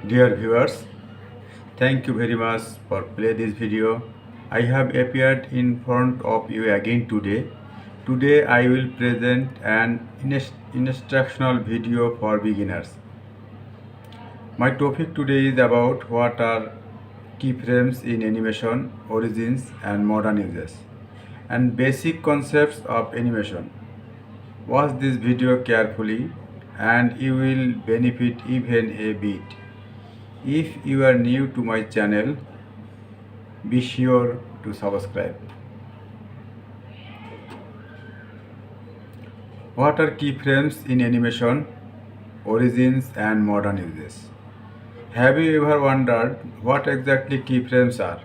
Dear viewers, thank you very much for play this video. I have appeared in front of you again today. Today I will present an instructional video for beginners. My topic today is about what are keyframes in animation, origins and modern uses, and basic concepts of animation. Watch this video carefully and you will benefit even a bit. If you are new to my channel, be sure to subscribe. What are keyframes in animation, origins and modern uses? Have you ever wondered what exactly keyframes are?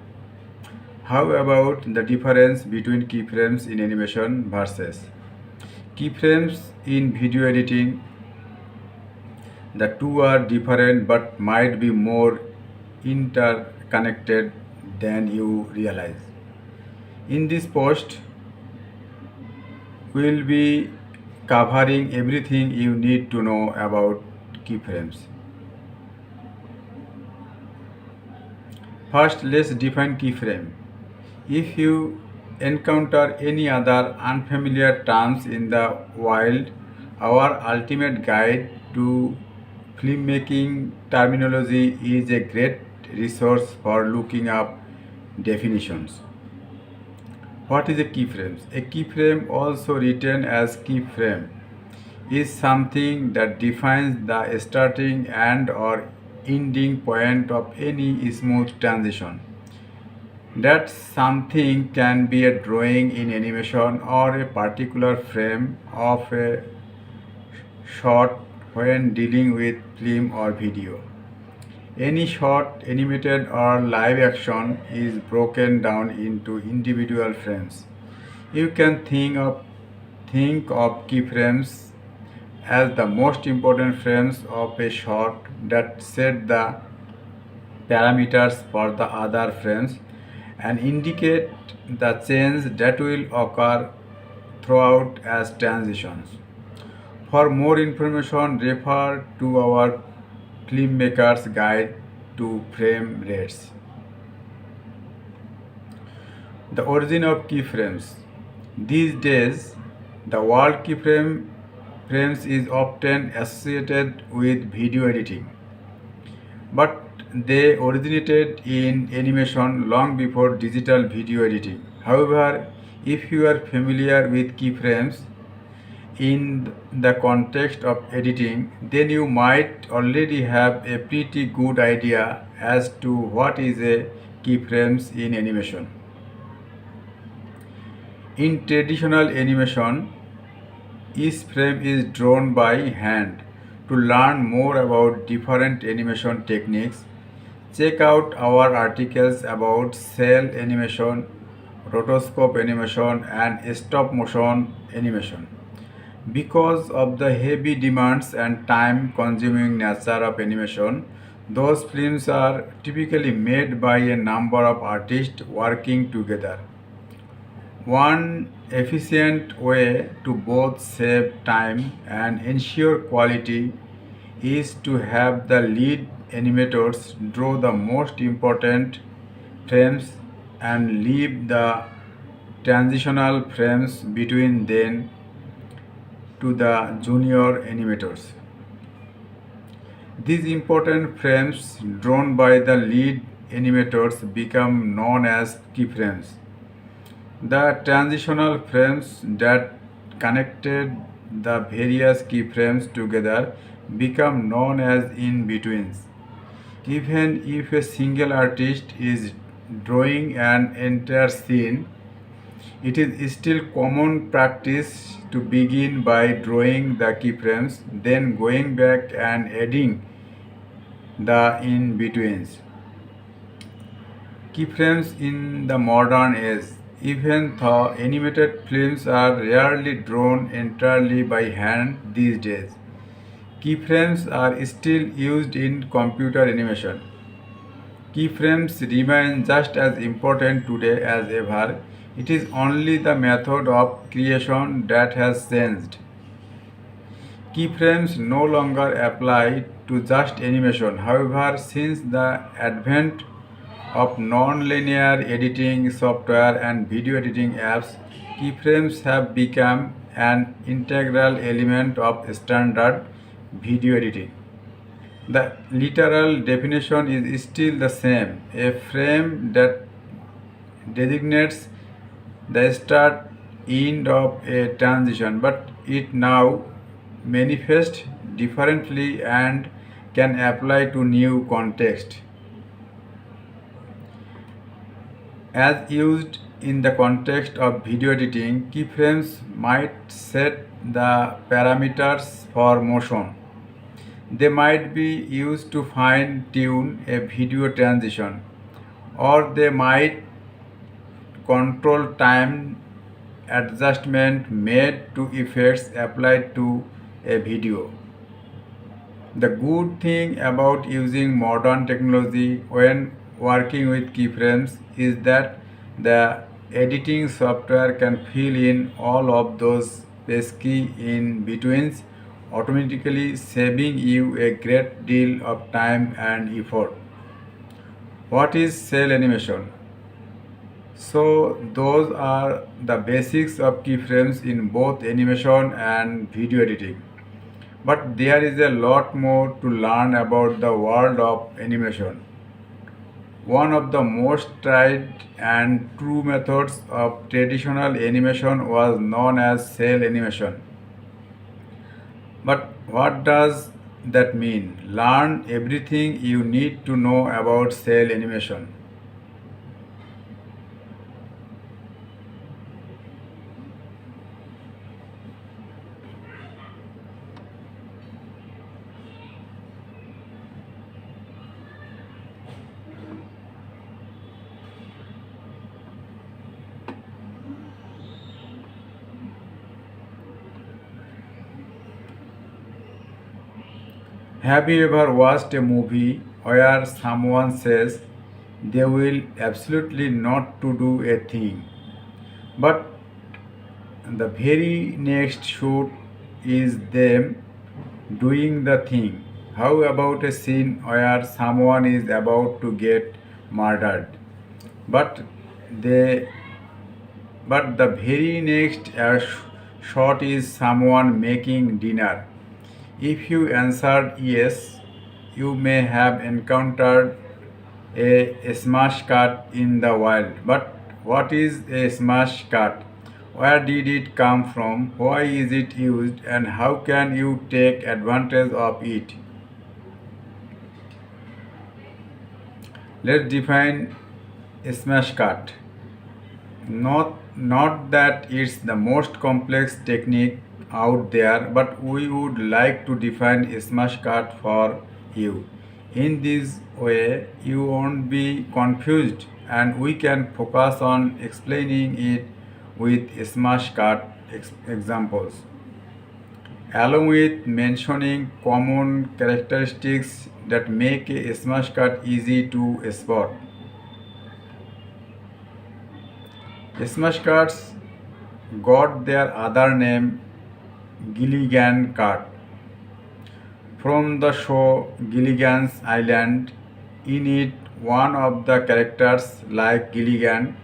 How about the difference between keyframes in animation versus keyframes in video editing? The two are different but might be more interconnected than you realize. In this post, we will be covering everything you need to know about keyframes. First, let's define keyframe. If you encounter any other unfamiliar terms in the wild, our ultimate guide to filmmaking terminology is a great resource for looking up definitions. What is a keyframe? A keyframe, also written as keyframe, is something that defines the starting and or ending point of any smooth transition. That something can be a drawing in animation or a particular frame of a shot when dealing with film or video. Any shot, animated or live action, is broken down into individual frames. You can think of keyframes as the most important frames of a shot that set the parameters for the other frames and indicate the change that will occur throughout as transitions. For more information, refer to our filmmaker's guide to frame rates. The origin of keyframes. These days, the word frames is often associated with video editing, but they originated in animation long before digital video editing. However, if you are familiar with keyframes in the context of editing, then you might already have a pretty good idea as to what is a keyframes in animation. In traditional animation, each frame is drawn by hand. To learn more about different animation techniques, check out our articles about cell animation, rotoscope animation, and stop motion animation. Because of the heavy demands and time consuming nature of animation, those films are typically made by a number of artists working together. One efficient way to both save time and ensure quality is to have the lead animators draw the most important frames and leave the transitional frames between them to the junior animators. These important frames drawn by the lead animators become known as keyframes. The transitional frames that connected the various keyframes together become known as in-betweens. Even if a single artist is drawing an entire scene, it is still common practice to begin by drawing the keyframes, then going back and adding the in-betweens. Keyframes in the modern age. Even though animated films are rarely drawn entirely by hand these days, keyframes are still used in computer animation. Keyframes remain just as important today as ever. It is only the method of creation that has changed. Keyframes no longer apply to just animation. However, since the advent of non-linear editing software and video editing apps, keyframes have become an integral element of standard video editing. The literal definition is still the same, a frame that designates the start end of a transition, but it now manifests differently and can apply to new context. As used in the context of video editing, keyframes might set the parameters for motion. They might be used to fine tune a video transition, or they might control time adjustment made to effects applied to a video. The good thing about using modern technology when working with keyframes is that the editing software can fill in all of those pesky in betweens, automatically saving you a great deal of time and effort. What is cell animation? So those are the basics of keyframes in both animation and video editing. But there is a lot more to learn about the world of animation. One of the most tried and true methods of traditional animation was known as cell animation. But what does that mean? Learn everything you need to know about cell animation. Have you ever watched a movie where someone says they will absolutely not to do a thing, but the very next shoot is them doing the thing? How about a scene where someone is about to get murdered, but they but the very next shot is someone making dinner? If you answered yes, you may have encountered a smash cut in the wild. But what is a smash cut? Where did it come from? Why is it used? And how can you take advantage of it? Let's define a smash cut. Not that it's the most complex technique out there, but we would like to define a smash cut for you. In this way, you won't be confused and we can focus on explaining it with smash cut examples, along with mentioning common characteristics that make a smash cut easy to spot. Smash cuts got their other name Gilligan cut from the show Gilligan's Island. In it, one of the characters, like Gilligan,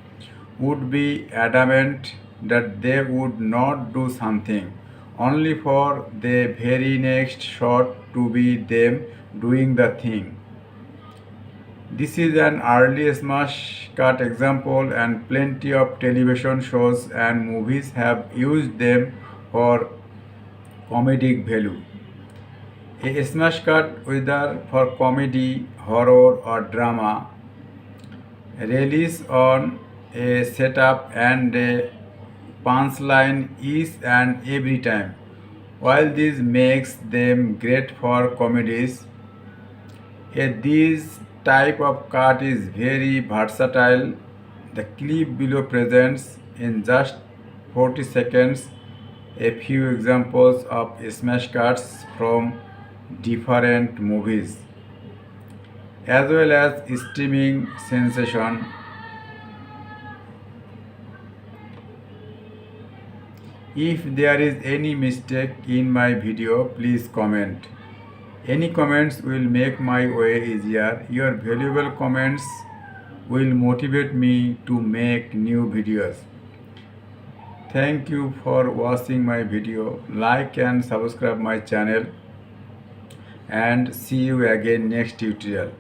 would be adamant that they would not do something, only for the very next shot to be them doing the thing. This is an early smash cut example, and plenty of television shows and movies have used them for comedic value. A smash cut, whether for comedy, horror, or drama, relies on a setup and a punchline each and every time. While this makes them great for comedies, this type of cut is very versatile. The clip below presents in just 40 seconds a few examples of smash cuts from different movies, as well as streaming sensation. If there is any mistake in my video, please comment. Any comments will make my way easier. Your valuable comments will motivate me to make new videos. Thank you for watching my video. Like and subscribe my channel, and see you again next tutorial.